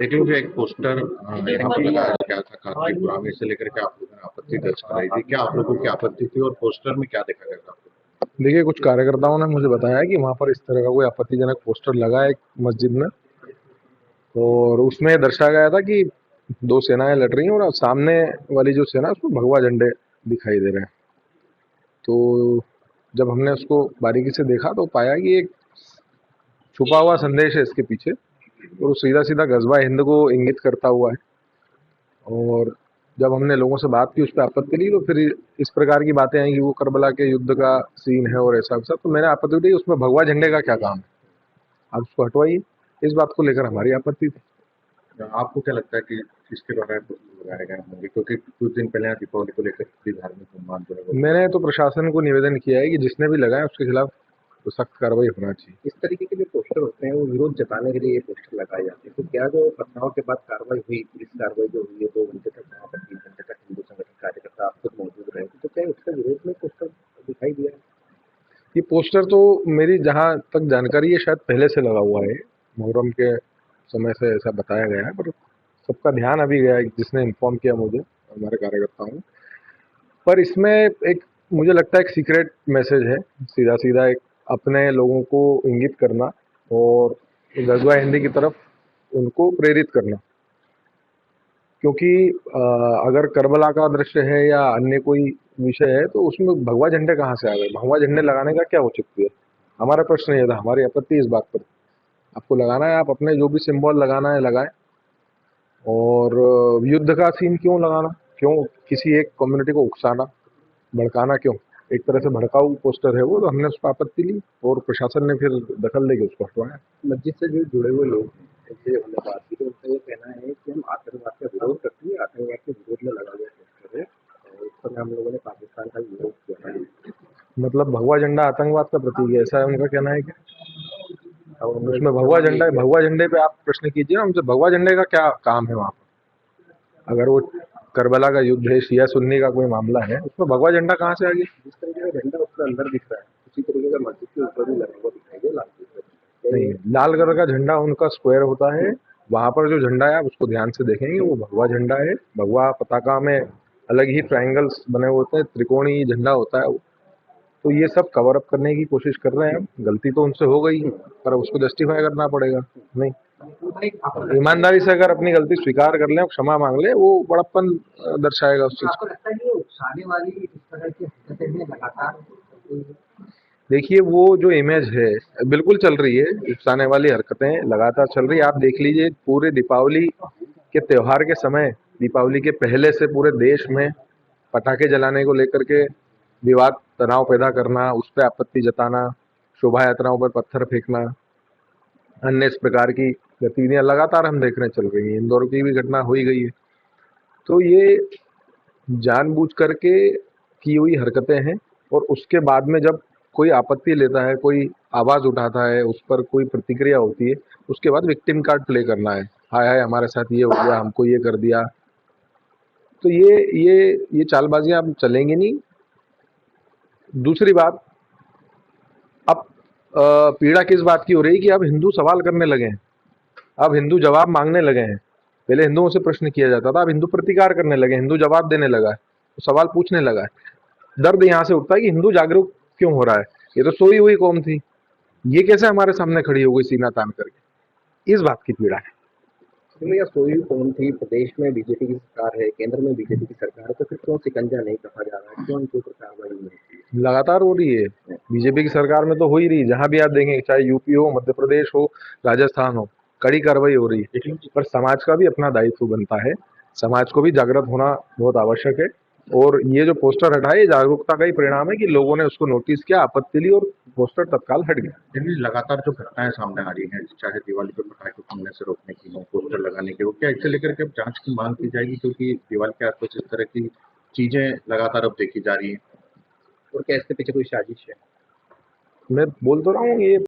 लेकिन जो एक पोस्टर यहाँ पर लगाया गया था कार्तिक पुराने से लेकर के आप लोगों ने आपत्ति दर्ज कराई थी, क्या आप लोगों की आपत्ति थी और पोस्टर में क्या देखा गया था? देखिए, कुछ कार्यकर्ताओं ने मुझे बताया कि वहाँ पर इस तरह का कोई आपत्तिजनक पोस्टर लगा है एक मस्जिद में, और उसमें दर्शाया गया था कि दो सेनाएं लड़ रही हैं और सामने वाली जो सेना उसमें भगवा झंडे दिखाई दे रहे हैं। तो जब हमने उसको बारीकी से देखा तो पाया कि एक छुपा हुआ संदेश है इसके पीछे, और वो सीधा सीधा गजवा हिंद को इंगित करता हुआ है। और जब हमने लोगों से बात की, उस पर आपत्ति ली, तो फिर इस प्रकार की बातें आई कि वो करबला के युद्ध का सीन है और ऐसा वैसा। तो मैंने आपत्ति दी, उसमें भगवा झंडे का क्या काम है, आप उसको हटवाइए। इस बात को लेकर हमारी आपत्ति थी। आपको क्या लगता है कि किसके द्वारा पोस्टर लगाए गए होंगे, क्योंकि कुछ दिन पहले दीपावली को लेकर भी धार्मिक उन्माद जो है मैंने तो प्रशासन को निवेदन किया है कि जिसने भी लगाया उसके खिलाफ तो सख्त कार्रवाई होना चाहिए। इस तरीके के जो पोस्टर होते हैं वो विरोध जताने के लिए ये पोस्टर लगाए जाते हैं, तो क्या जो घटनाओं के बाद कार्रवाई हुई, पुलिस कार्रवाई जो हुई है 2 घंटे तक, वहाँ पर 3 घंटे तक हिंदू संगठन कार्यकर्ता आप खुद मौजूद रहे, तो क्या उसके विरोध में पोस्टर दिखाई दिया? ये पोस्टर तो मेरी जहाँ तक जानकारी है शायद पहले से लगा हुआ है, मुहर्रम के समय से ऐसा बताया गया है, पर सबका ध्यान अभी गया है जिसने इन्फॉर्म किया मुझे, हमारे कार्यकर्ताओं। पर इसमें एक मुझे लगता है एक सीक्रेट मैसेज है, सीधा सीधा एक अपने लोगों को इंगित करना और गजवा हिंदी की तरफ उनको प्रेरित करना। क्योंकि अगर करबला का दृश्य है या अन्य कोई विषय है तो उसमें भगवा झंडे कहाँ से आ गए, भगवा झंडे लगाने का क्या औचित्य है? हमारा प्रश्न ये था, हमारी आपत्ति इस बात पर। आपको लगाना है, आप अपने जो भी सिंबल लगाना है लगाएं, और युद्ध का सीन क्यों लगाना, क्यों किसी एक कम्युनिटी को उकसाना, भड़काना क्यों? एक तरह से भड़काऊ पोस्टर है वो। तो हमने उस पर आपत्ति ली और प्रशासन ने फिर दखल लेके उसको हटवाया। मस्जिद से जो जुड़े हुए लोग हैं, उनसे हमने बात की तो उनका ये कहना है कि हम आतंकवाद का विरोध करते हैं, आतंकवाद के विरोध में लगा गया पोस्टर है, और उस समय हम लोगों ने पाकिस्तान का विरोध किया है। मतलब भगवा झंडा आतंकवाद का प्रतीक है, ऐसा है उनका कहना है कि उसमें भगवा झंडा है। भगवा झंडे पे आप प्रश्न कीजिए ना उनसे, भगवा झंडे का क्या काम है वहाँ पर? अगर वो करबला का युद्ध है, शिया सुन्नी का कोई मामला है, उसमें भगवा झंडा कहाँ से आ गया? जिस तरीके का झंडा उसके अंदर दिख रहा है उसी तरीके का मस्जिद के ऊपर भी लगा हुआ दिखाई दे लाल कलर। नहीं, लाल कलर का झंडा उनका स्क्वायर होता है, वहाँ पर जो झंडा है आप उसको ध्यान से देखेंगे वो भगवा झंडा है। भगवा पताका में अलग ही ट्रायंगल्स बने होते हैं, त्रिकोणीय झंडा होता है वो। तो ये सब कवर अप करने की कोशिश कर रहे हैं। गलती तो उनसे हो गई, पर उसको जस्टिफाई करना पड़ेगा। नहीं, ईमानदारी से अगर अपनी गलती स्वीकार कर लें, क्षमा मांग लें, वो बड़प्पन दर्शाएगा उस चीज को। देखिए, वो जो इमेज है बिल्कुल चल रही है, उकसाने वाली हरकतें लगातार चल रही है। आप देख लीजिए, पूरे दीपावली के त्योहार के समय, दीपावली के पहले से पूरे देश में पटाखे जलाने को लेकर के विवाद, तनाव पैदा करना, उस पर आपत्ति जताना, शोभा यात्राओं पर पत्थर फेंकना, अन्य इस प्रकार की गतिविधियां लगातार हम देख रहे हैं चल रही हैं। इंदौर की भी घटना हो ही गई है। तो ये जानबूझ करके की हुई हरकतें हैं, और उसके बाद में जब कोई आपत्ति लेता है, कोई आवाज उठाता है, उस पर कोई प्रतिक्रिया होती है, उसके बाद विक्टिम कार्ड प्ले करना है, हाय हाय हमारे साथ ये हो गया, हमको ये कर दिया। तो ये चालबाजियां अब चलेंगी नहीं। दूसरी बात, अब पीड़ा किस बात की हो रही है कि अब हिंदू सवाल करने लगे हैं, अब हिंदू जवाब मांगने लगे हैं। पहले हिंदुओं से प्रश्न किया जाता था, अब हिंदू प्रतिकार करने लगे, हिंदू जवाब देने लगा है, तो सवाल पूछने लगा है। दर्द यहाँ से उठता है कि हिंदू जागरूक क्यों हो रहा है? ये तो सोई हुई कौम थी, ये कैसे हमारे सामने खड़ी हो गई सीना तान करके? इस बात की पीड़ा है। भैया, सोई कौन थी? प्रदेश में बीजेपी की सरकार है, केंद्र में बीजेपी की सरकार है, तो फिर क्यों शिकंजा नहीं कहा जा रहा है? क्यों इनके ऊपर कार्रवाई नहीं होती है? लगातार हो रही है, बीजेपी की सरकार में तो हो ही रही, जहां भी आप देखेंगे, चाहे यूपी हो, मध्य प्रदेश हो, राजस्थान हो, कड़ी कार्रवाई हो रही है। पर समाज का भी अपना दायित्व बनता है, समाज को भी जागृत होना बहुत आवश्यक है। और ये जो पोस्टर हटाए, ये जागरूकता का ही परिणाम है कि लोगों ने उसको नोटिस किया, आपत्ति ली और पोस्टर तत्काल हट गया। लेकिन लगातार जो घटनाएं सामने आ रही हैं, चाहे दिवाली पे पटाखे फोड़ने से रोकने की हो, पोस्टर लगाने की हो, क्या इसे लेकर के अब जांच की मांग की जाएगी? क्योंकि दिवाली के आसपास इस तरह की चीजें लगातार अब देखी जा रही है, और क्या इसके पीछे कोई साजिश है? मैं बोल तो रहा हूँ, ये